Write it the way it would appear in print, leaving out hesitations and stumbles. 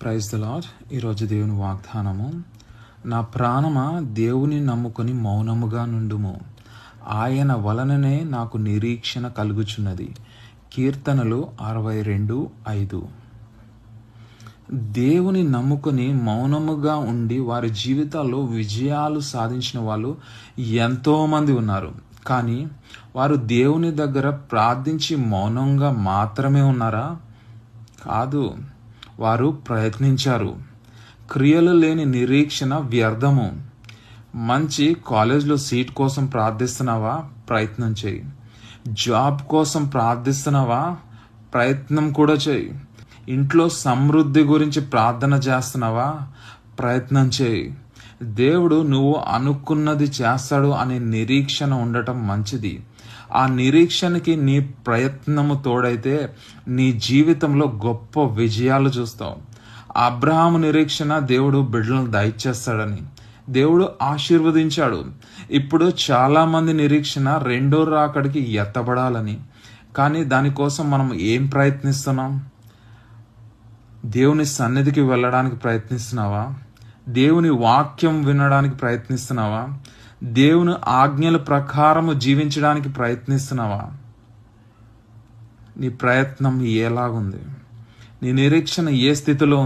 Praise the lord. ఈరోజు దేవుని వాగ్దానము, నా ప్రాణమా దేవుని నమ్ముకొని మౌనముగా నుండుము, ఆయన వలననే నాకు నిరీక్షణ కలుగుచున్నది. కీర్తనలు 62:5. దేవుని నమ్ముకొని మౌనముగా ఉండి వారి జీవితాల్లో విజయాలు సాధించిన వాళ్ళు ఎంతోమంది ఉన్నారు. కానీ వారు దేవుని దగ్గర ప్రార్థించి మౌనంగా మాత్రమే ఉన్నారా? కాదు, వారు ప్రయత్నించారు. క్రియలు లేని నిరీక్షణ వ్యర్థము. మంచి కాలేజ్లో సీట్ కోసం ప్రార్థిస్తున్నావా? ప్రయత్నం చేయి. జాబ్ కోసం ప్రార్థిస్తున్నావా? ప్రయత్నం కూడా చేయి. ఇంట్లో సమృద్ధి గురించి ప్రార్థన చేస్తున్నావా? ప్రయత్నం చేయి. దేవుడు నువ్వు అనుకున్నది చేస్తాడు అనే నిరీక్షణ ఉండటం మంచిది. ఆ నిరీక్షణకి నీ ప్రయత్నము తోడైతే నీ జీవితంలో గొప్ప విజయాలు చూస్తావు. అబ్రహాము నిరీక్షణ దేవుడు బిడ్డలను దయచేస్తాడని దేవుడు ఆశీర్వదించాడు. ఇప్పుడు చాలా మంది నిరీక్షణ రెండో రాకడికి ఎత్తబడాలని. కానీ దానికోసం మనం ఏం ప్రయత్నిస్తున్నాం? దేవుని సన్నిధికి వెళ్ళడానికి ప్రయత్నిస్తున్నావా? దేవుని వాక్యం వినడానికి ప్రయత్నిస్తున్నావా? దేవుని ఆజ్ఞల ప్రకారము జీవించడానికి ప్రయత్నిస్తున్నావా? నీ ప్రయత్నం ఎలాగుంది? నీ నిరీక్షణ ఏ స్థితిలో